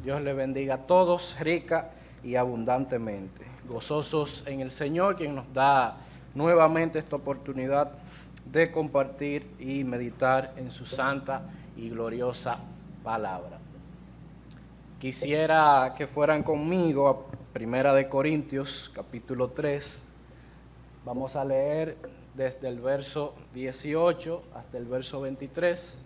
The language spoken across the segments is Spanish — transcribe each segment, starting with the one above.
Dios les bendiga a todos rica y abundantemente. Gozosos en el Señor, quien nos da nuevamente esta oportunidad de compartir y meditar en su santa y gloriosa palabra. Quisiera que fueran conmigo a Primera de Corintios, capítulo 3. Vamos a leer desde el verso 18 hasta el verso 23.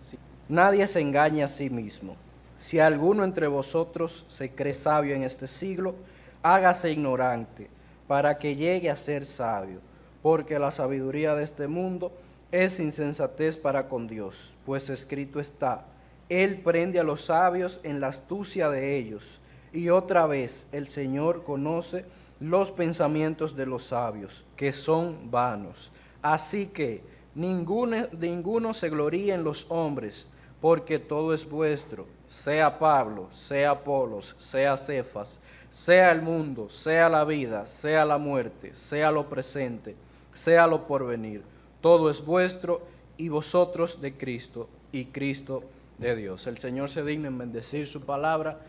Nadie se engaña a sí mismo. Si alguno entre vosotros se cree sabio en este siglo, hágase ignorante, para que llegue a ser sabio, porque la sabiduría de este mundo es insensatez para con Dios, pues escrito está: Él prende a los sabios en la astucia de ellos. Y otra vez, el Señor conoce los pensamientos de los sabios, que son vanos. Así que ninguno se gloríe en los hombres, porque todo es vuestro, sea Pablo, sea Apolos, sea Cefas, sea el mundo, sea la vida, sea la muerte, sea lo presente, sea lo porvenir. Todo es vuestro y vosotros de Cristo y Cristo de Dios. El Señor se digna en bendecir su palabra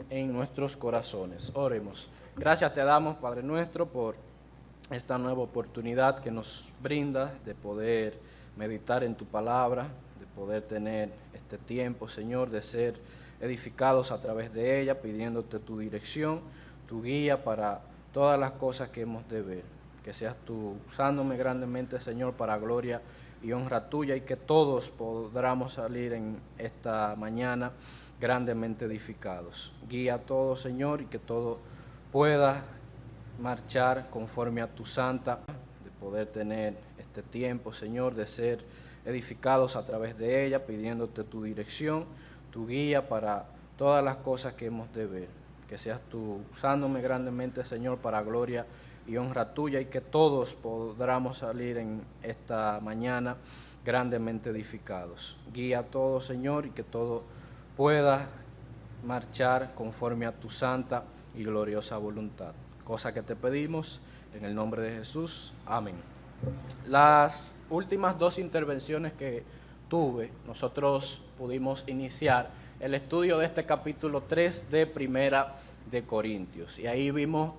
en nuestros corazones. Oremos. Gracias te damos, Padre nuestro, por esta nueva oportunidad que nos brinda de poder meditar en tu palabra, de poder tener este tiempo, Señor, de ser edificados a través de ella, pidiéndote tu dirección, tu guía para todas las cosas que hemos de ver. Que seas tú usándome grandemente, Señor, para gloria y honra tuya, y que todos podamos salir en esta mañana grandemente edificados. Guía a todos, Señor, y que todo pueda marchar conforme a tu santa, de poder tener este tiempo, Señor, de ser edificados a través de ella, pidiéndote tu dirección, tu guía para todas las cosas que hemos de ver. Que seas tú usándome grandemente, Señor, para gloria y honra tuya, y que todos podamos salir en esta mañana grandemente edificados. Guía a todos, Señor, y que todo pueda marchar conforme a tu santa y gloriosa voluntad. Cosa que te pedimos en el nombre de Jesús. Amén. Las últimas dos intervenciones que tuve, nosotros pudimos iniciar el estudio de este capítulo 3 de Primera de Corintios. Y ahí vimos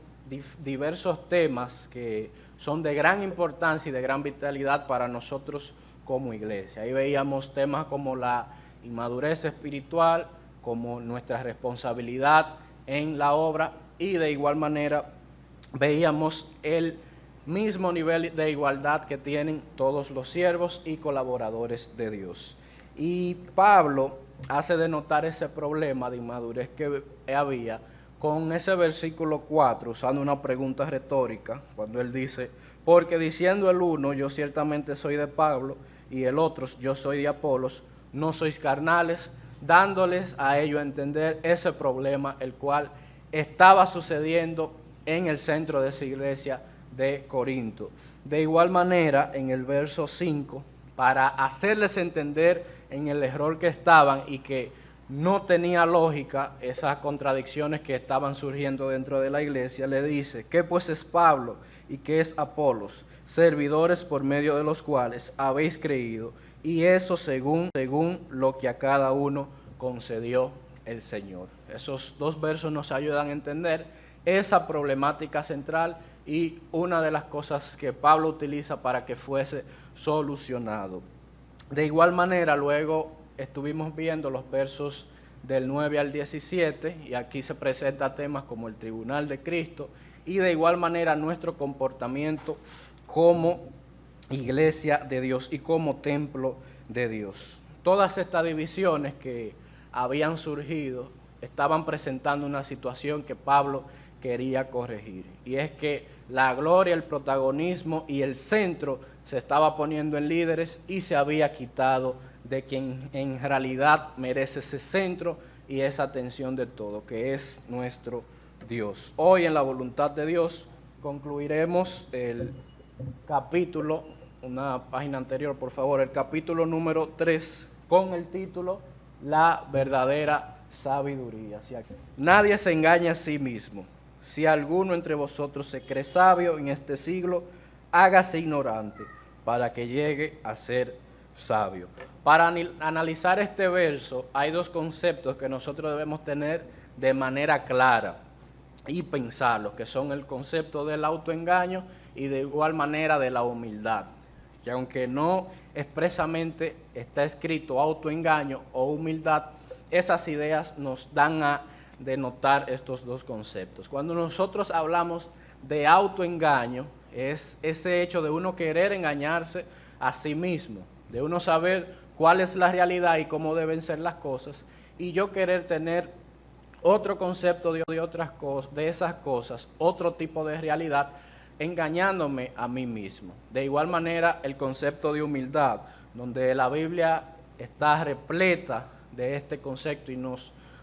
diversos temas que son de gran importancia y de gran vitalidad para nosotros como iglesia. Ahí veíamos temas como la inmadurez espiritual, como nuestra responsabilidad en la obra, y de igual manera veíamos el mismo nivel de igualdad que tienen todos los siervos y colaboradores de Dios. Y Pablo hace de notar ese problema de inmadurez que había con ese versículo 4, usando una pregunta retórica, cuando él dice: porque diciendo el uno, yo ciertamente soy de Pablo, y el otro, yo soy de Apolos, no sois carnales, dándoles a ellos a entender ese problema, el cual estaba sucediendo en el centro de esa iglesia de Corinto. De igual manera, en el verso 5, para hacerles entender en el error que estaban y que no tenía lógica esas contradicciones que estaban surgiendo dentro de la iglesia, le dice: ¿qué pues es Pablo y qué es Apolos? Servidores por medio de los cuales habéis creído, y eso según lo que a cada uno concedió el Señor. Esos dos versos nos ayudan a entender esa problemática central y una de las cosas que Pablo utiliza para que fuese solucionado. De igual manera, luego estuvimos viendo los versos del 9 al 17, y aquí se presentan temas como el tribunal de Cristo, y de igual manera nuestro comportamiento como iglesia de Dios y como templo de Dios. Todas estas divisiones que habían surgido estaban presentando una situación que Pablo quería corregir, y es que la gloria, el protagonismo y el centro se estaba poniendo en líderes y se había quitado de quien en realidad merece ese centro y esa atención de todo, que es nuestro Dios. Hoy, en la voluntad de Dios, concluiremos el capítulo, una página anterior por favor, el capítulo número 3, con el título La verdadera sabiduría. Nadie se engaña a sí mismo. Si alguno entre vosotros se cree sabio en este siglo, hágase ignorante, para que llegue a ser sabio. Para analizar este verso, hay dos conceptos que nosotros debemos tener de manera clara y pensarlos, que son el concepto del autoengaño y de igual manera de la humildad. Que aunque no expresamente está escrito autoengaño o humildad, esas ideas nos dan a denotar estos dos conceptos. Cuando nosotros hablamos de autoengaño, es ese hecho de uno querer engañarse a sí mismo, de uno saber cuál es la realidad y cómo deben ser las cosas, y yo querer tener otro concepto de otras cosas, de esas cosas, otro tipo de realidad, engañándome a mí mismo. De igual manera, el concepto de humildad, donde la Biblia está repleta de este concepto y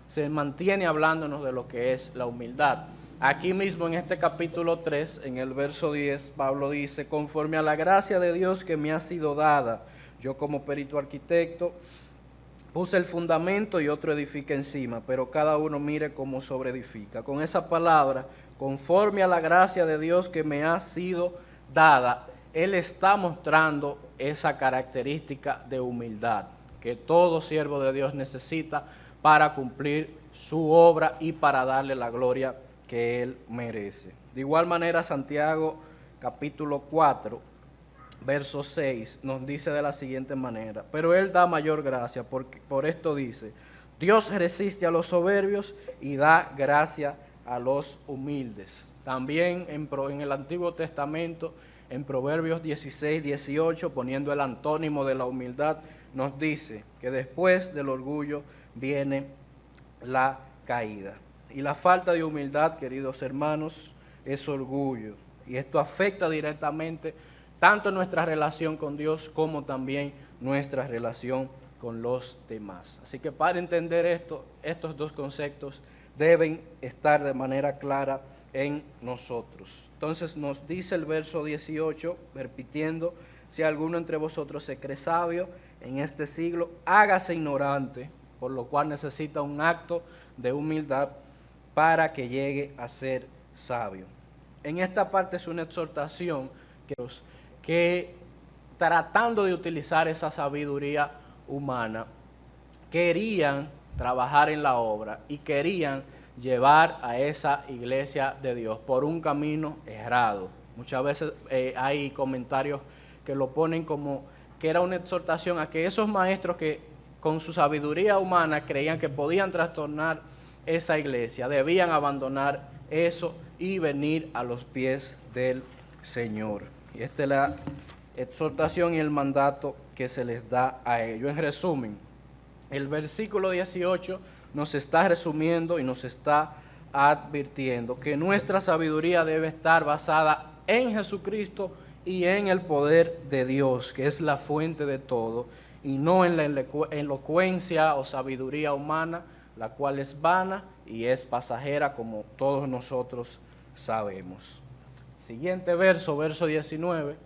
se mantiene hablándonos de lo que es la humildad. Aquí mismo en este capítulo 3, en el verso 10, Pablo dice: conforme a la gracia de Dios que me ha sido dada, yo como perito arquitecto puse el fundamento y otro edifica encima, pero cada uno mire cómo sobreedifica. Con esa palabra, conforme a la gracia de Dios que me ha sido dada, Él está mostrando esa característica de humildad que todo siervo de Dios necesita para cumplir su obra y para darle la gloria que Él merece. De igual manera, Santiago capítulo 4, verso 6, nos dice de la siguiente manera: pero Él da mayor gracia, por esto dice, Dios resiste a los soberbios y da gracia a los humildes. También en el Antiguo Testamento, en Proverbios 16, 18, poniendo el antónimo de la humildad, nos dice que después del orgullo viene la caída. Y la falta de humildad, queridos hermanos, es orgullo. Y esto afecta directamente tanto nuestra relación con Dios como también nuestra relación con los demás. Así que para entender esto, estos dos conceptos deben estar de manera clara en nosotros. Entonces nos dice el verso 18, repitiendo: si alguno entre vosotros se cree sabio en este siglo, hágase ignorante, por lo cual necesita un acto de humildad para que llegue a ser sabio. En esta parte es una exhortación que tratando de utilizar esa sabiduría humana, querían trabajar en la obra y querían llevar a esa iglesia de Dios por un camino errado. Muchas veces hay comentarios que lo ponen como que era una exhortación a que esos maestros que con su sabiduría humana creían que podían trastornar esa iglesia, debían abandonar eso y venir a los pies del Señor. Y esta es la exhortación y el mandato que se les da a ellos. En resumen, el versículo 18 nos está resumiendo y nos está advirtiendo que nuestra sabiduría debe estar basada en Jesucristo y en el poder de Dios, que es la fuente de todo, y no en la elocuencia o sabiduría humana, la cual es vana y es pasajera, como todos nosotros sabemos. Siguiente verso, verso 19.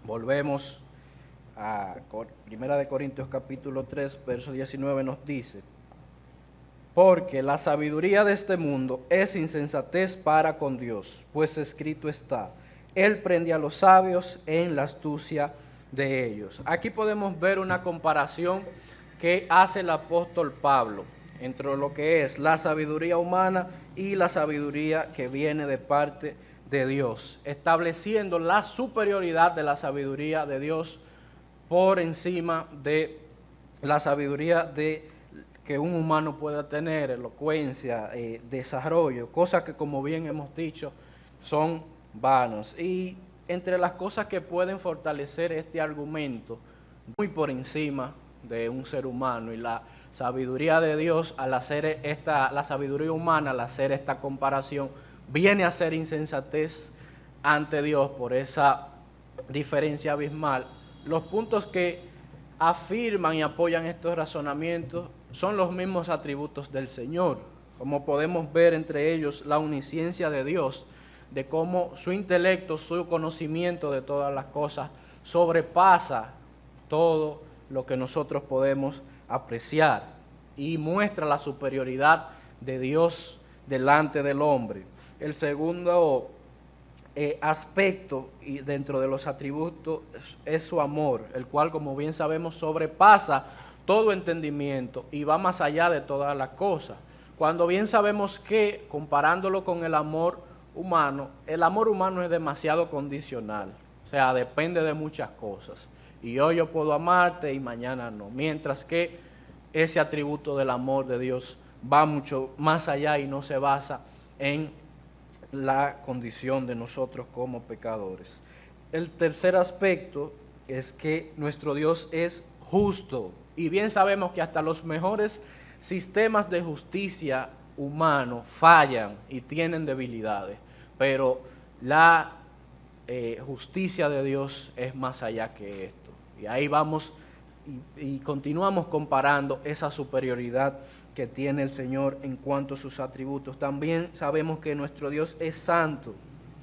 Volvemos a 1 Corintios capítulo 3, verso 19 nos dice: porque la sabiduría de este mundo es insensatez para con Dios, pues escrito está, Él prende a los sabios en la astucia de ellos. Aquí podemos ver una comparación que hace el apóstol Pablo entre lo que es la sabiduría humana y la sabiduría que viene de parte de Dios, estableciendo la superioridad de la sabiduría de Dios por encima de la sabiduría que un humano pueda tener, elocuencia, desarrollo, cosas que, como bien hemos dicho, son vanas. Y entre las cosas que pueden fortalecer este argumento, muy por encima de un ser humano y la sabiduría de Dios, al hacer la sabiduría humana, al hacer esta comparación, viene a ser insensatez ante Dios por esa diferencia abismal. Los puntos que afirman y apoyan estos razonamientos son los mismos atributos del Señor, como podemos ver entre ellos la omnisciencia de Dios, de cómo su intelecto, su conocimiento de todas las cosas sobrepasa todo lo que nosotros podemos apreciar y muestra la superioridad de Dios delante del hombre. El segundo aspecto y dentro de los atributos es su amor, el cual, como bien sabemos, sobrepasa todo entendimiento y va más allá de todas las cosas. Cuando bien sabemos que, comparándolo con el amor humano es demasiado condicional, o sea, depende de muchas cosas. Y hoy yo puedo amarte y mañana no, mientras que ese atributo del amor de Dios va mucho más allá y no se basa en la condición de nosotros como pecadores. El tercer aspecto es que nuestro Dios es justo, y bien sabemos que hasta los mejores sistemas de justicia humano fallan y tienen debilidades, pero la justicia de Dios es más allá que esto. Y ahí vamos y continuamos comparando esa superioridad que tiene el Señor en cuanto a sus atributos. También sabemos que nuestro Dios es santo,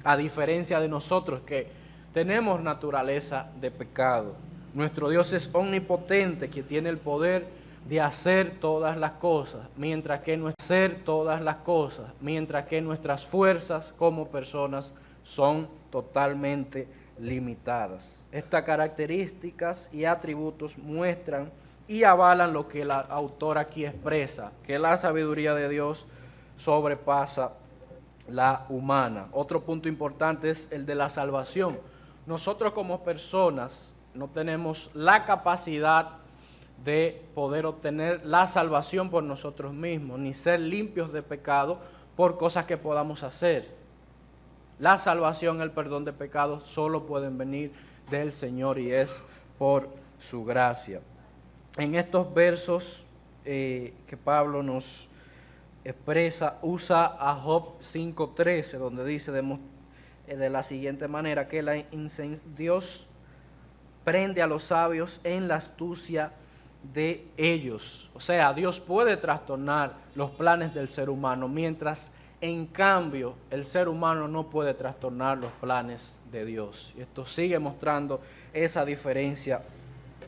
a diferencia de nosotros que tenemos naturaleza de pecado. Nuestro Dios es omnipotente, que tiene el poder de hacer todas las cosas, mientras que nuestras fuerzas como personas son totalmente limitadas. Estas características y atributos muestran y avalan lo que el autor aquí expresa, que la sabiduría de Dios sobrepasa la humana. Otro punto importante es el de la salvación. Nosotros como personas no tenemos la capacidad de poder obtener la salvación por nosotros mismos, ni ser limpios de pecado por cosas que podamos hacer. La salvación, el perdón de pecados, solo pueden venir del Señor y es por su gracia. En estos versos que Pablo nos expresa, usa a Job 5:13, donde dice de la siguiente manera, que Dios prende a los sabios en la astucia de ellos. O sea, Dios puede trastornar los planes del ser humano, mientras en cambio el ser humano no puede trastornar los planes de Dios. Y esto sigue mostrando esa diferencia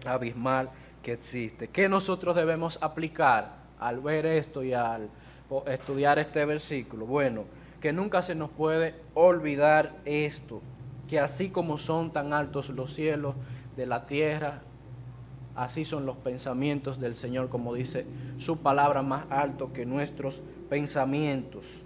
abismal que existe. ¿Qué nosotros debemos aplicar al ver esto y al estudiar este versículo? Bueno, que nunca se nos puede olvidar esto, que así como son tan altos los cielos de la tierra, así son los pensamientos del Señor, como dice su palabra, más alto que nuestros pensamientos.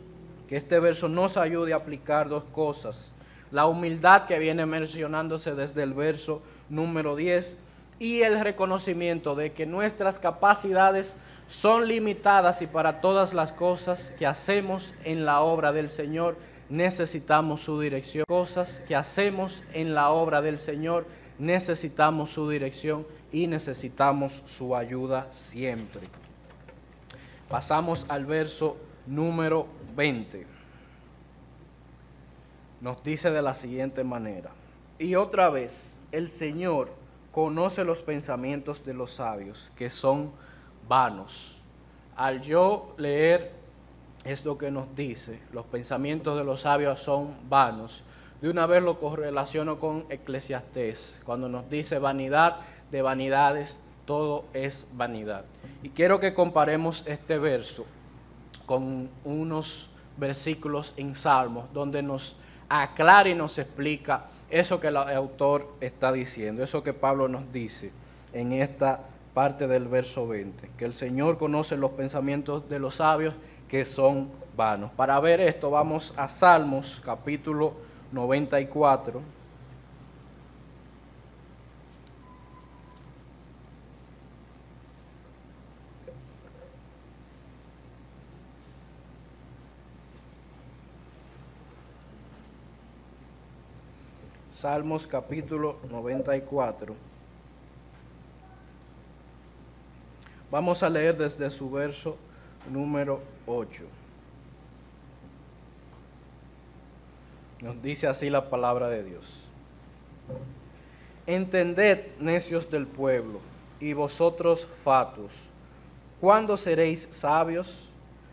Que este verso nos ayude a aplicar dos cosas: la humildad que viene mencionándose desde el verso número 10 y el reconocimiento de que nuestras capacidades son limitadas y para todas las cosas que hacemos en la obra del Señor necesitamos su dirección. Cosas que hacemos en la obra del Señor necesitamos su dirección y necesitamos su ayuda siempre. Pasamos al verso número 20. Nos dice de la siguiente manera: y otra vez, el Señor conoce los pensamientos de los sabios, que son vanos. Al yo leer esto que nos dice, los pensamientos de los sabios son vanos, de una vez lo correlaciono con Eclesiastés, cuando nos dice vanidad de vanidades, todo es vanidad. Y quiero que comparemos este verso con unos versículos en Salmos, donde nos aclara y nos explica eso que el autor está diciendo, eso que Pablo nos dice en esta parte del verso 20, que el Señor conoce los pensamientos de los sabios, que son vanos. Para ver esto vamos a Salmos capítulo 94. Salmos capítulo 94. Vamos a leer desde su verso número 8. Nos dice así la palabra de Dios: entended, necios del pueblo, y vosotros fatuos, ¿cuándo seréis sabios?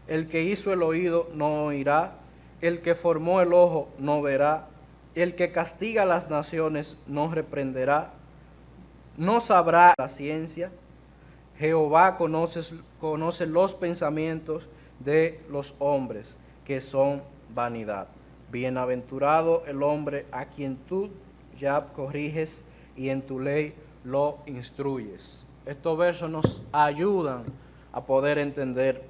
El que hizo el oído no oirá, el que formó el ojo no verá, el que castiga a las naciones no reprenderá, no sabrá la ciencia. Jehová conoce los pensamientos de los hombres, que son vanidad. Bienaventurado el hombre a quien tú ya corriges y en tu ley lo instruyes. estos versos nos ayudan a poder entender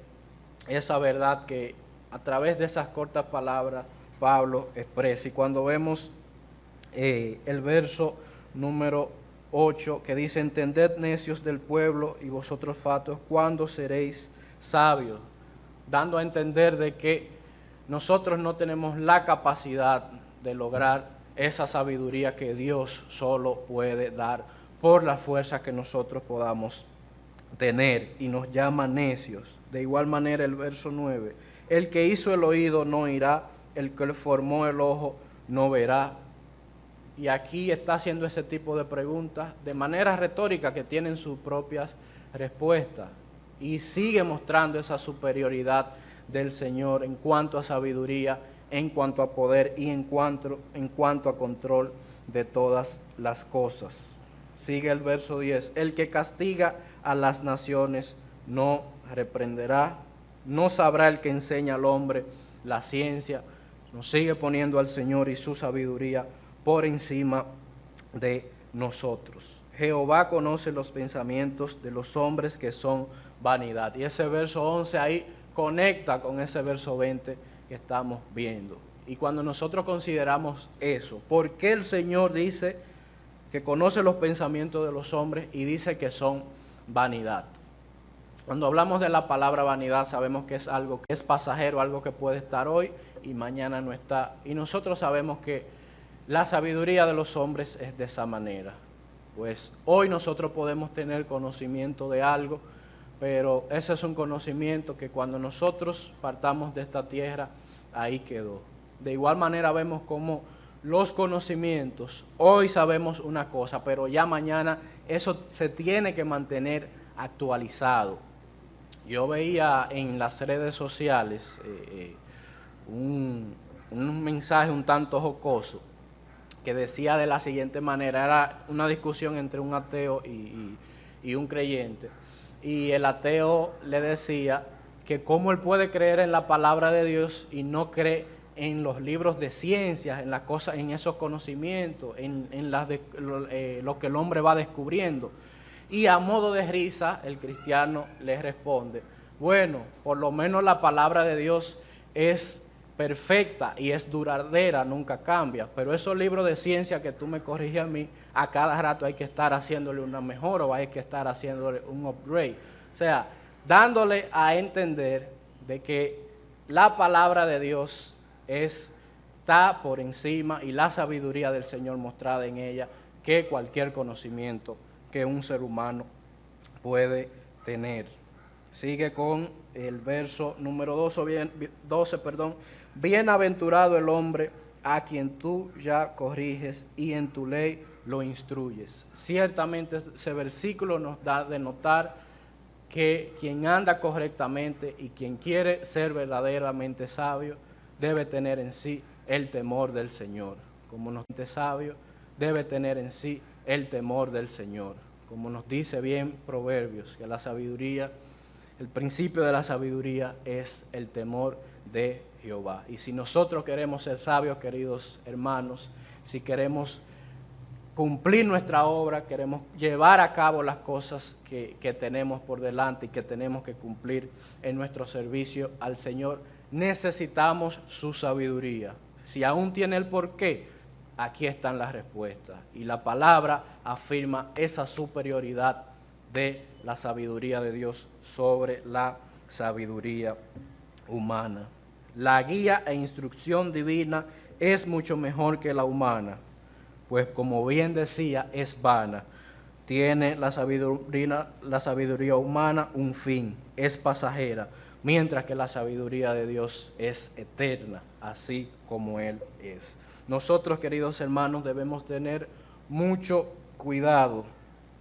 esa verdad que a través de esas cortas palabras Pablo expresa. Y cuando vemos el verso número 8 que dice: entended, necios del pueblo, y vosotros fatuos, ¿cuándo seréis sabios? Dando a entender de que nosotros no tenemos la capacidad de lograr esa sabiduría que Dios solo puede dar por la fuerza que nosotros podamos tener, y nos llama necios. De igual manera el verso 9: el que hizo el oído no oirá, el que formó el ojo no verá. Y aquí está haciendo ese tipo de preguntas de manera retórica que tienen sus propias respuestas, y sigue mostrando esa superioridad del Señor en cuanto a sabiduría, en cuanto a poder y en cuanto a control de todas las cosas. Sigue el verso 10: el que castiga a las naciones no reprenderá, no sabrá el que enseña al hombre la ciencia. Nos sigue poniendo al Señor y su sabiduría por encima de nosotros. Jehová conoce los pensamientos de los hombres, que son vanidad. Y ese verso 11 ahí conecta con ese verso 20 que estamos viendo. Y cuando nosotros consideramos eso, ¿por qué el Señor dice que conoce los pensamientos de los hombres y dice que son vanidad? Cuando hablamos de la palabra vanidad, sabemos que es algo que es pasajero, algo que puede estar hoy y mañana no está. Y nosotros sabemos que la sabiduría de los hombres es de esa manera. Pues hoy nosotros podemos tener conocimiento de algo, pero ese es un conocimiento que cuando nosotros partamos de esta tierra, ahí quedó. De igual manera vemos como los conocimientos, hoy sabemos una cosa, pero ya mañana eso se tiene que mantener actualizado. Yo veía en las redes sociales un mensaje un tanto jocoso que decía de la siguiente manera: era una discusión entre un ateo y un creyente, y el ateo le decía que cómo él puede creer en la palabra de Dios y no cree en los libros de ciencias, en las cosas, en esos conocimientos, en lo que el hombre va descubriendo. Y a modo de risa, el cristiano le responde: bueno, por lo menos la palabra de Dios es perfecta y es duradera, nunca cambia, pero esos libros de ciencia que tú me corriges a mí, a cada rato hay que estar haciéndole una mejora o hay que estar haciéndole un upgrade. O sea, dándole a entender de que la palabra de Dios está por encima, y la sabiduría del Señor mostrada en ella, que cualquier conocimiento que un ser humano puede tener. Sigue con el verso número 12, bienaventurado el hombre a quien tú ya corriges y en tu ley lo instruyes. Ciertamente ese versículo nos da de notar que quien anda correctamente y quien quiere ser verdaderamente sabio debe tener en sí el temor del Señor. Como nos dice sabio, debe tener en sí el temor del Señor. Como nos dice bien Proverbios, que la sabiduría, el principio de la sabiduría es el temor de Jehová. Y si nosotros queremos ser sabios, queridos hermanos, si queremos cumplir nuestra obra, queremos llevar a cabo las cosas que tenemos por delante y que tenemos que cumplir en nuestro servicio al Señor, necesitamos su sabiduría. Si aún tiene el porqué, aquí están las respuestas. Y la palabra afirma esa superioridad de la sabiduría de Dios sobre la sabiduría humana. La guía e instrucción divina es mucho mejor que la humana, pues como bien decía, es vana. Tiene la sabiduría humana un fin, es pasajera, mientras que la sabiduría de Dios es eterna, así como Él es. Nosotros, queridos hermanos, debemos tener mucho cuidado,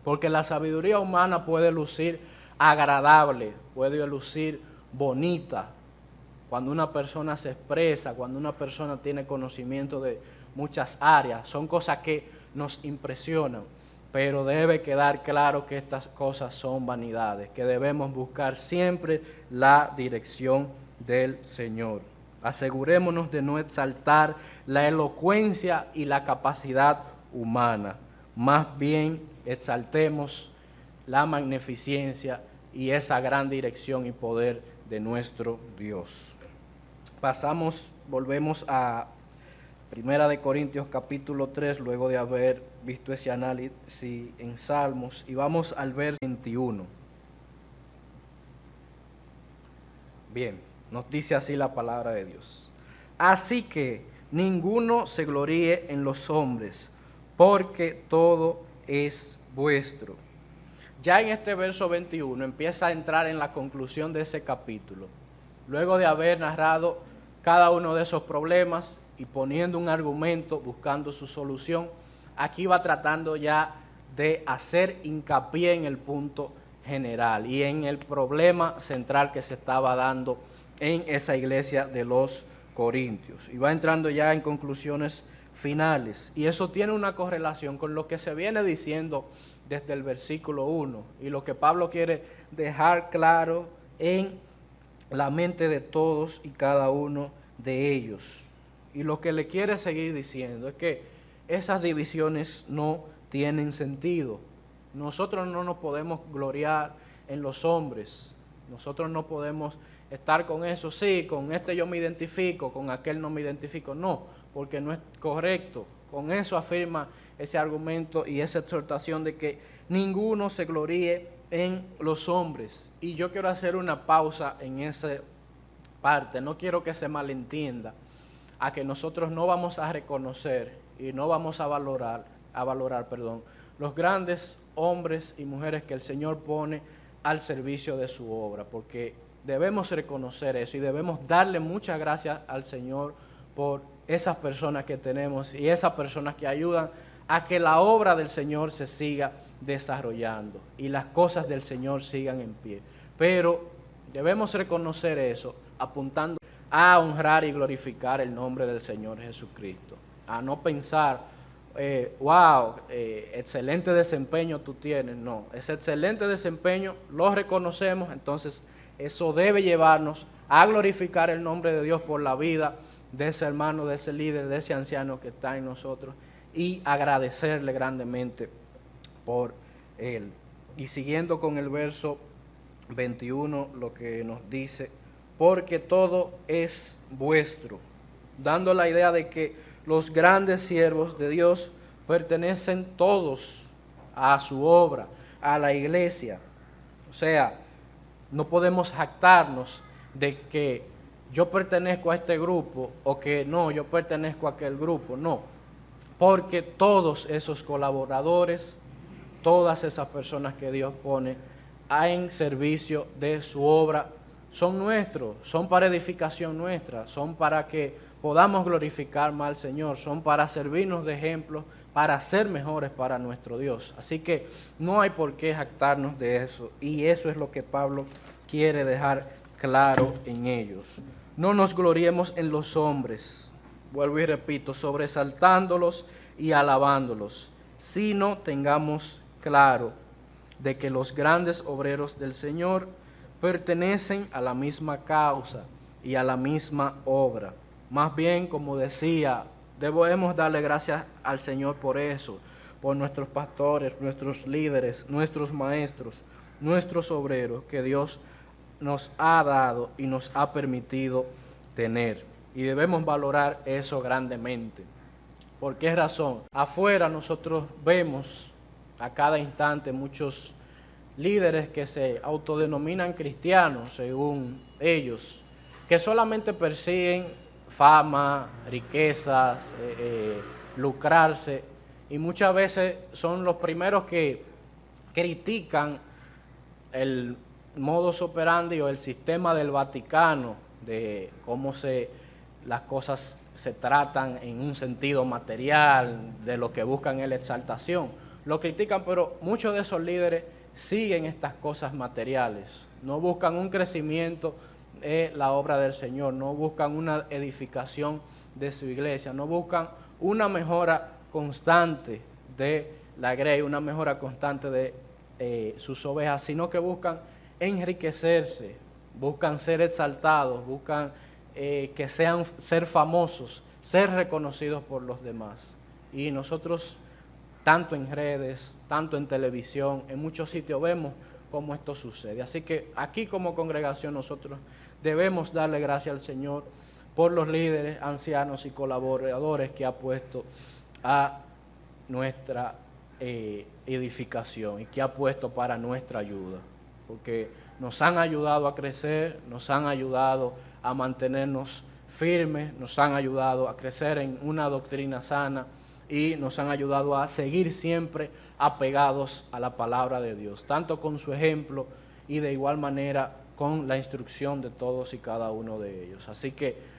porque la sabiduría humana puede lucir agradable, puede lucir bonita, cuando una persona se expresa, cuando una persona tiene conocimiento de muchas áreas, son cosas que nos impresionan, pero debe quedar claro que estas cosas son vanidades, que debemos buscar siempre la dirección del Señor. Asegurémonos de no exaltar la elocuencia y la capacidad humana, más bien exaltemos la magnificencia y esa gran dirección y poder de nuestro Dios. Volvemos a Primera de Corintios capítulo 3, luego de haber visto ese análisis en Salmos, y vamos al verso 21. Bien, nos dice así la palabra de Dios. Así que ninguno se gloríe en los hombres, porque todo es vuestro. Ya en este verso 21 empieza a entrar en la conclusión de ese capítulo. Luego de haber narrado cada uno de esos problemas y poniendo un argumento, buscando su solución, aquí va tratando ya de hacer hincapié en el punto general y en el problema central que se estaba dando en esa iglesia de los Corintios. Y va entrando ya en conclusiones finales. Y eso tiene una correlación con lo que se viene diciendo desde el versículo 1 y lo que Pablo quiere dejar claro en la mente de todos y cada uno de ellos. Y lo que le quiere seguir diciendo es que esas divisiones no tienen sentido. Nosotros no nos podemos gloriar en los hombres. Nosotros no podemos estar con eso, sí, con este yo me identifico, con aquel no me identifico. No, porque no es correcto. Con eso afirma ese argumento y esa exhortación de que ninguno se gloríe en los hombres. Y yo quiero hacer una pausa en esa parte. No quiero que se malentienda a que nosotros no vamos a reconocer y no vamos a valorar, los grandes hombres y mujeres que el Señor pone al servicio de su obra, porque debemos reconocer eso y debemos darle muchas gracias al Señor por esas personas que tenemos y esas personas que ayudan a que la obra del Señor se siga desarrollando y las cosas del Señor sigan en pie. Pero debemos reconocer eso apuntando a honrar y glorificar el nombre del Señor Jesucristo, a no pensar, excelente desempeño tú tienes. No, ese excelente desempeño lo reconocemos, entonces eso debe llevarnos a glorificar el nombre de Dios por la vida de ese hermano, de ese líder, de ese anciano que está en nosotros y agradecerle grandemente por él. Y siguiendo con el verso 21, lo que nos dice, porque todo es vuestro, dando la idea de que los grandes siervos de Dios pertenecen todos a su obra, a la iglesia. O sea, no podemos jactarnos de que yo pertenezco a este grupo o que no, yo pertenezco a aquel grupo, no, porque todos esos colaboradores, todas esas personas que Dios pone en servicio de su obra, son nuestros, son para edificación nuestra, son para que podamos glorificar más al Señor, son para servirnos de ejemplo, para ser mejores para nuestro Dios. Así que no hay por qué jactarnos de eso, y eso es lo que Pablo quiere dejar claro en ellos. No nos gloriemos en los hombres, vuelvo y repito, sobresaltándolos y alabándolos, sino tengamos claro de que los grandes obreros del Señor pertenecen a la misma causa y a la misma obra. Más bien, como decía, debemos darle gracias al Señor por eso, por nuestros pastores, nuestros líderes, nuestros maestros, nuestros obreros que Dios nos ha dado y nos ha permitido tener. Y debemos valorar eso grandemente. ¿Por qué razón? Afuera nosotros vemos a cada instante muchos líderes que se autodenominan cristianos, según ellos, que solamente persiguen fama, riquezas, lucrarse, y muchas veces son los primeros que critican el modus operandi o el sistema del Vaticano, de cómo las cosas se tratan en un sentido material, de lo que buscan es la exaltación. Lo critican, pero muchos de esos líderes siguen estas cosas materiales, no buscan un crecimiento de la obra del Señor, no buscan una edificación de su iglesia, no buscan una mejora constante de la grey, una mejora constante de sus ovejas, sino que buscan enriquecerse, buscan ser exaltados, buscan ser famosos, ser reconocidos por los demás. Y nosotros tanto en redes, tanto en televisión, en muchos sitios vemos cómo esto sucede. Así que aquí como congregación nosotros debemos darle gracias al Señor por los líderes, ancianos y colaboradores que ha puesto a nuestra edificación y que ha puesto para nuestra ayuda, porque nos han ayudado a crecer, nos han ayudado a mantenernos firmes, nos han ayudado a crecer en una doctrina sana y nos han ayudado a seguir siempre apegados a la palabra de Dios, tanto con su ejemplo y de igual manera con la instrucción de todos y cada uno de ellos. Así que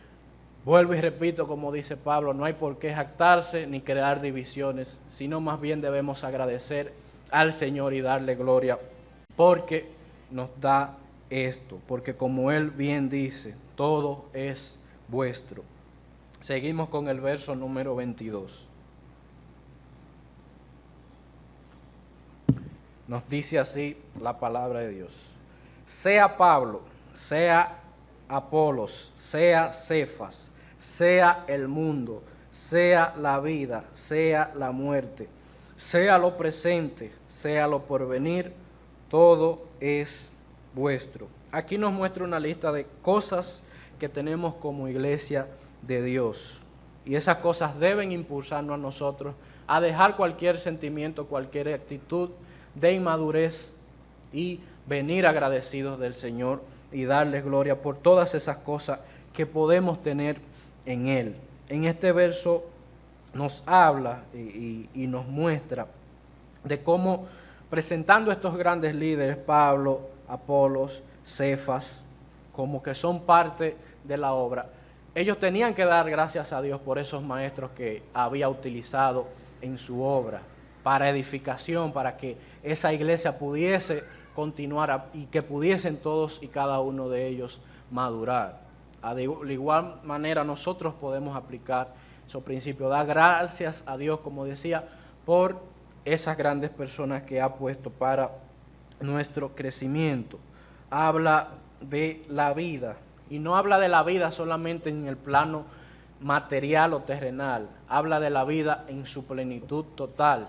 vuelvo y repito, como dice Pablo, no hay por qué jactarse ni crear divisiones, sino más bien debemos agradecer al Señor y darle gloria, porque nos da esto, porque como Él bien dice, todo es vuestro. Seguimos con el verso número 22. Nos dice así la palabra de Dios: sea Pablo, sea Apolos, sea Cefas, sea el mundo, sea la vida, sea la muerte, sea lo presente, sea lo porvenir, todo es vuestro. Aquí nos muestra una lista de cosas que tenemos como iglesia de Dios. Y esas cosas deben impulsarnos a nosotros a dejar cualquier sentimiento, cualquier actitud de inmadurez y venir agradecidos del Señor y darle gloria por todas esas cosas que podemos tener en Él. En este verso nos habla y nos muestra de cómo, presentando a estos grandes líderes, Pablo, Apolos, Cefas, como que son parte de la obra, ellos tenían que dar gracias a Dios por esos maestros que había utilizado en su obra, para edificación, para que esa iglesia pudiese continuar y que pudiesen todos y cada uno de ellos madurar. De igual manera nosotros podemos aplicar esos principios, dar gracias a Dios, como decía, por esas grandes personas que ha puesto para nuestro crecimiento. Habla de la vida, y no habla de la vida solamente en el plano material o terrenal, habla de la vida en su plenitud total,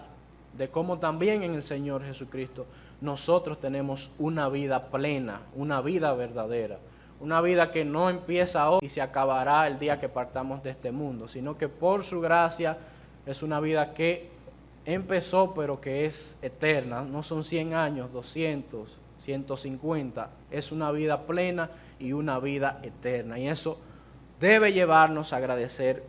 de cómo también en el Señor Jesucristo nosotros tenemos una vida plena, una vida verdadera, una vida que no empieza hoy y se acabará el día que partamos de este mundo, sino que por su gracia es una vida que empezó pero que es eterna, no son 100 años, 200, 150, es una vida plena y una vida eterna, y eso debe llevarnos a agradecer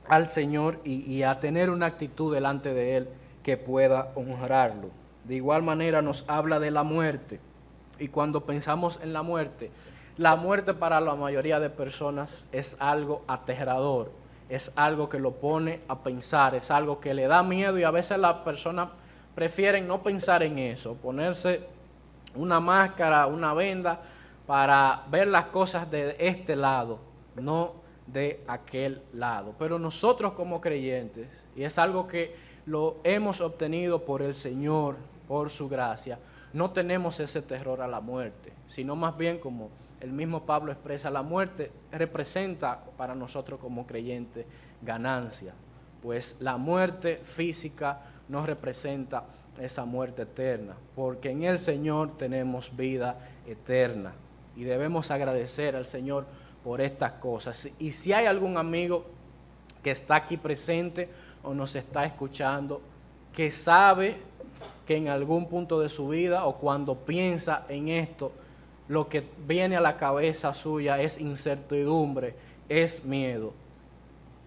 al Señor y a tener una actitud delante de Él que pueda honrarlo. De igual manera nos habla de la muerte, y cuando pensamos en la muerte para la mayoría de personas es algo aterrador, es algo que lo pone a pensar, es algo que le da miedo, y a veces las personas prefieren no pensar en eso, ponerse una máscara, una venda para ver las cosas de este lado, no de aquel lado. Pero nosotros como creyentes, y es algo que lo hemos obtenido por el Señor, por su gracia, no tenemos ese terror a la muerte, sino más bien, como el mismo Pablo expresa, la muerte representa para nosotros como creyentes ganancia, pues la muerte física no representa esa muerte eterna, porque en el Señor tenemos vida eterna y debemos agradecer al Señor por estas cosas. Y si hay algún amigo que está aquí presente o nos está escuchando, que sabe que en algún punto de su vida o cuando piensa en esto, lo que viene a la cabeza suya es incertidumbre, es miedo.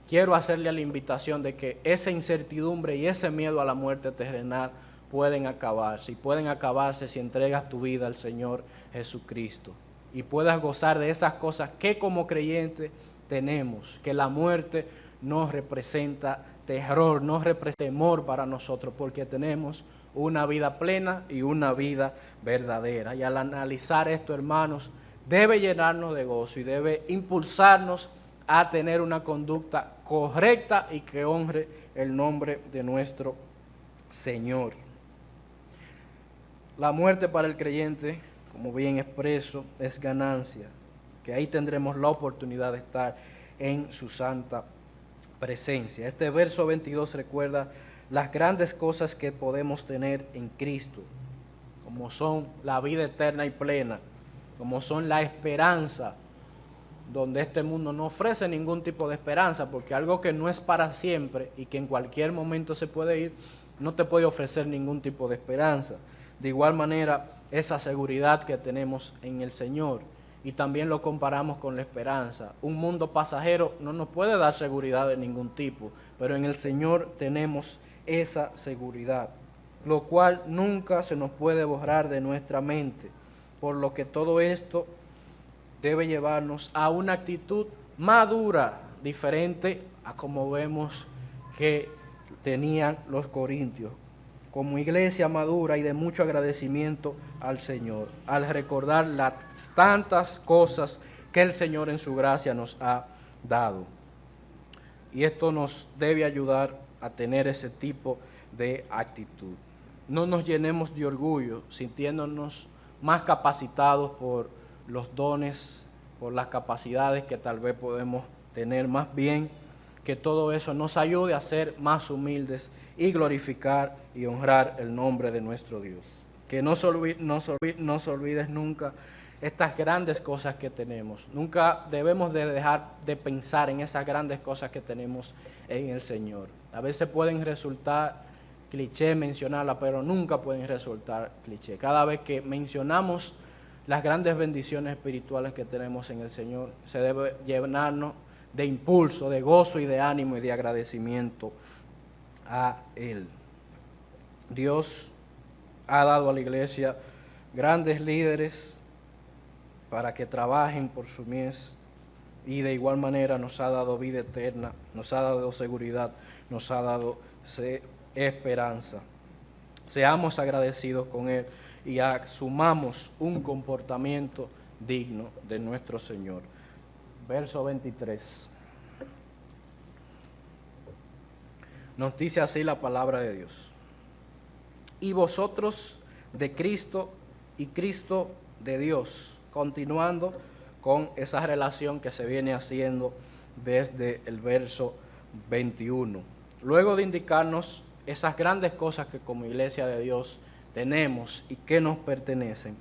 Quiero hacerle la invitación de que esa incertidumbre y ese miedo a la muerte terrenal pueden acabarse, y pueden acabarse si entregas tu vida al Señor Jesucristo y puedas gozar de esas cosas que como creyentes tenemos, que la muerte no representa terror, no representa temor para nosotros, porque tenemos una vida plena y una vida verdadera. Y al analizar esto, hermanos, debe llenarnos de gozo y debe impulsarnos a tener una conducta correcta y que honre el nombre de nuestro Señor. La muerte para el creyente, como bien expreso, es ganancia, que ahí tendremos la oportunidad de estar en su santa presencia. Este verso 22 recuerda las grandes cosas que podemos tener en Cristo, como son la vida eterna y plena, como son la esperanza, donde este mundo no ofrece ningún tipo de esperanza, porque algo que no es para siempre y que en cualquier momento se puede ir, no te puede ofrecer ningún tipo de esperanza. De igual manera, esa seguridad que tenemos en el Señor, y también lo comparamos con la esperanza. Un mundo pasajero no nos puede dar seguridad de ningún tipo, pero en el Señor tenemos esa seguridad, lo cual nunca se nos puede borrar de nuestra mente, por lo que todo esto debe llevarnos a una actitud madura, diferente a como vemos que tenían los corintios, como iglesia madura y de mucho agradecimiento al Señor, al recordar las tantas cosas que el Señor en su gracia nos ha dado. Y esto nos debe ayudar a tener ese tipo de actitud. No nos llenemos de orgullo, sintiéndonos más capacitados por los dones, por las capacidades que tal vez podemos tener. Más bien que todo eso nos ayude a ser más humildes y glorificar y honrar el nombre de nuestro Dios. Que no se olvides nunca estas grandes cosas que tenemos. Nunca debemos de dejar de pensar en esas grandes cosas que tenemos en el Señor. A veces pueden resultar cliché mencionarlas, pero nunca pueden resultar cliché. Cada vez que mencionamos las grandes bendiciones espirituales que tenemos en el Señor, se debe llenarnos de impulso, de gozo y de ánimo y de agradecimiento a Él. Dios ha dado a la iglesia grandes líderes para que trabajen por su mies, y de igual manera nos ha dado vida eterna, nos ha dado seguridad, nos ha dado esperanza. Seamos agradecidos con Él y asumamos un comportamiento digno de nuestro Señor. Verso 23. Nos dice así la palabra de Dios. Y vosotros de Cristo y Cristo de Dios. Continuando con esa relación que se viene haciendo desde el verso 21. Luego de indicarnos esas grandes cosas que como iglesia de Dios tenemos y que nos pertenecen,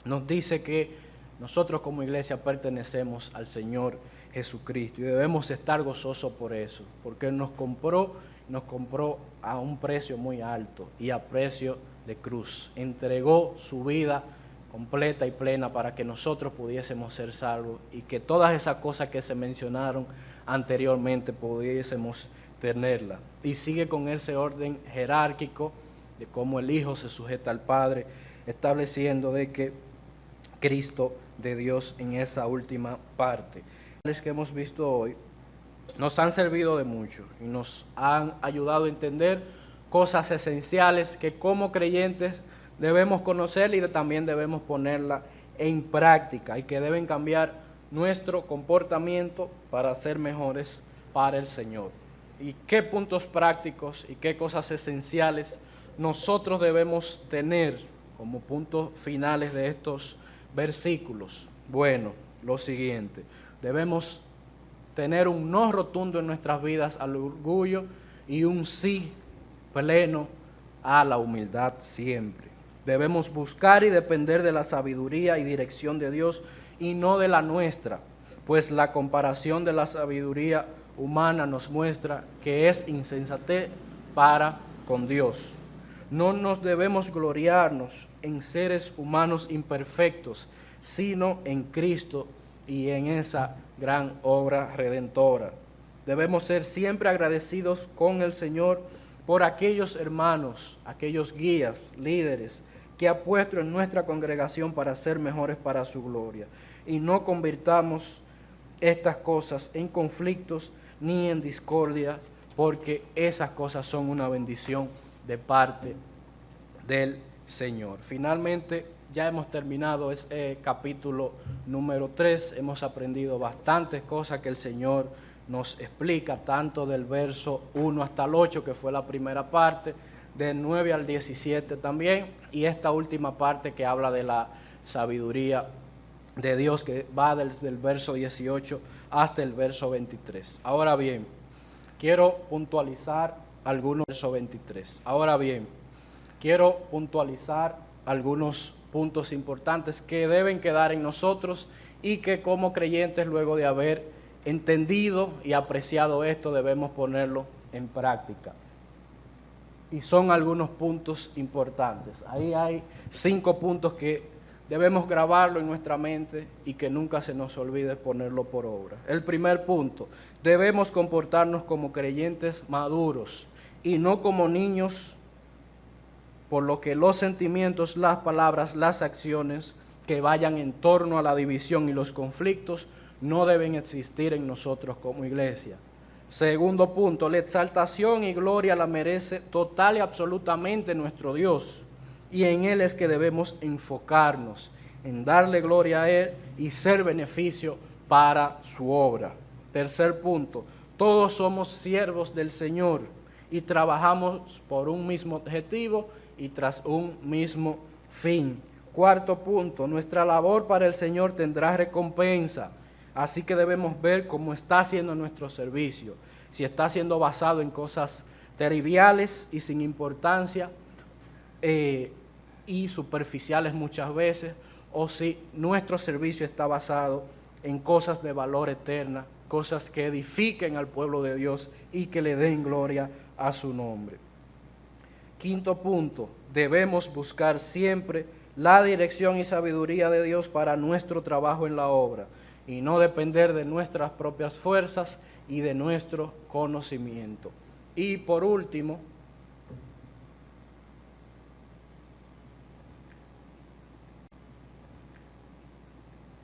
nos dice que nosotros como iglesia pertenecemos al Señor Jesucristo y debemos estar gozosos por eso, porque Él nos compró a un precio muy alto y a precio de cruz. Entregó su vida completa y plena para que nosotros pudiésemos ser salvos y que todas esas cosas que se mencionaron anteriormente pudiésemos tenerla. Y sigue con ese orden jerárquico de cómo el Hijo se sujeta al Padre, estableciendo de que Cristo de Dios en esa última parte. Los que hemos visto hoy nos han servido de mucho y nos han ayudado a entender cosas esenciales que como creyentes debemos conocer y también debemos ponerla en práctica y que deben cambiar nuestro comportamiento para ser mejores para el Señor. ¿Y qué puntos prácticos y qué cosas esenciales nosotros debemos tener como puntos finales de estos versículos? Bueno, lo siguiente, debemos tener un no rotundo en nuestras vidas al orgullo y un sí pleno a la humildad siempre. Debemos buscar y depender de la sabiduría y dirección de Dios y no de la nuestra, pues la comparación de la sabiduría humana nos muestra que es insensatez para con Dios. No nos debemos gloriarnos en seres humanos imperfectos, sino en Cristo y en esa gran obra redentora. Debemos ser siempre agradecidos con el Señor por aquellos hermanos, aquellos guías, líderes que ha puesto en nuestra congregación para ser mejores para su gloria. Y no convirtamos estas cosas en conflictos ni en discordia, porque esas cosas son una bendición de parte del Señor. Finalmente, ya hemos terminado este capítulo número 3. Hemos aprendido bastantes cosas que el Señor nos explica, tanto del verso 1 hasta el 8, que fue la primera parte, del 9 al 17 también, y esta última parte que habla de la sabiduría de Dios, que va desde el verso 18 hasta el verso 23. Ahora bien, quiero puntualizar algunos verso 23. Ahora bien, quiero puntualizar algunos puntos importantes que deben quedar en nosotros y que como creyentes, luego de haber entendido y apreciado esto, debemos ponerlo en práctica. Y son algunos puntos importantes. Ahí hay 5 puntos que debemos grabarlo en nuestra mente y que nunca se nos olvide ponerlo por obra. El primer punto, debemos comportarnos como creyentes maduros y no como niños, por lo que los sentimientos, las palabras, las acciones que vayan en torno a la división y los conflictos no deben existir en nosotros como iglesia. Segundo punto, la exaltación y gloria la merece total y absolutamente nuestro Dios, y en Él es que debemos enfocarnos, en darle gloria a Él y ser beneficio para su obra. Tercer punto, todos somos siervos del Señor y trabajamos por un mismo objetivo y tras un mismo fin. Cuarto punto, nuestra labor para el Señor tendrá recompensa. Así que debemos ver cómo está haciendo nuestro servicio, si está siendo basado en cosas triviales y sin importancia y superficiales muchas veces, o si nuestro servicio está basado en cosas de valor eterna, cosas que edifiquen al pueblo de Dios y que le den gloria a su nombre. Quinto punto, debemos buscar siempre la dirección y sabiduría de Dios para nuestro trabajo en la obra, y no depender de nuestras propias fuerzas y de nuestro conocimiento. Y por último,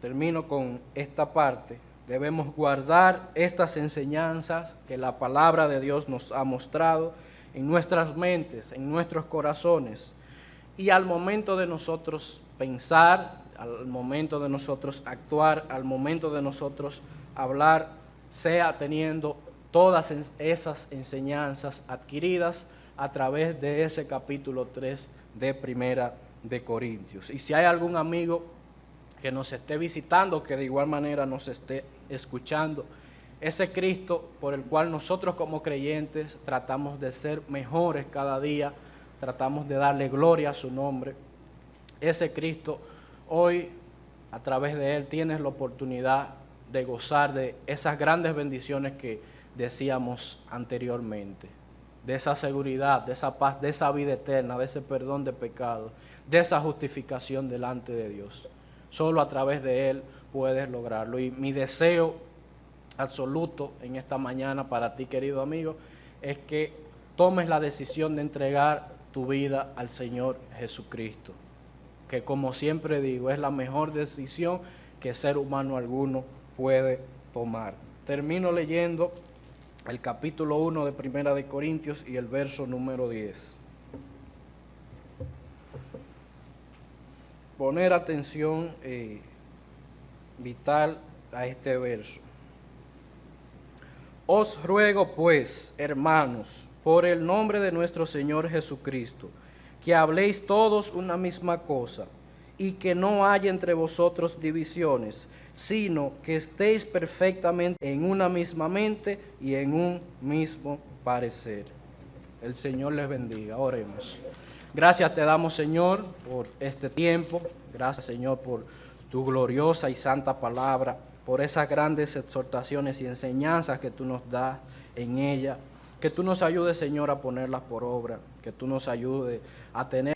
termino con esta parte, debemos guardar estas enseñanzas que la palabra de Dios nos ha mostrado en nuestras mentes, en nuestros corazones, y al momento de nosotros pensar, al momento de nosotros actuar, al momento de nosotros hablar, sea teniendo todas esas enseñanzas adquiridas a través de ese capítulo 3 de Primera de Corintios. Y si hay algún amigo que nos esté visitando, que de igual manera nos esté escuchando, ese Cristo por el cual nosotros como creyentes tratamos de ser mejores cada día, tratamos de darle gloria a su nombre, ese Cristo hoy a través de Él tienes la oportunidad de gozar de esas grandes bendiciones que decíamos anteriormente, de esa seguridad, de esa paz, de esa vida eterna, de ese perdón de pecados, de esa justificación delante de Dios. Solo a través de Él puedes lograrlo. Y mi deseo absoluto en esta mañana para ti, querido amigo, es que tomes la decisión de entregar tu vida al Señor Jesucristo, que como siempre digo, es la mejor decisión que ser humano alguno puede tomar. Termino leyendo el capítulo 1 de Primera de Corintios y el verso número 10. Poner atención vital a este verso. Os ruego pues, hermanos, por el nombre de nuestro Señor Jesucristo, que habléis todos una misma cosa, y que no haya entre vosotros divisiones, sino que estéis perfectamente en una misma mente y en un mismo parecer. El Señor les bendiga. Oremos. Gracias te damos, Señor, por este tiempo. Gracias, Señor, por tu gloriosa y santa palabra, por esas grandes exhortaciones y enseñanzas que tú nos das en ella. Que tú nos ayudes, Señor, a ponerlas por obra. Que tú nos ayudes a tener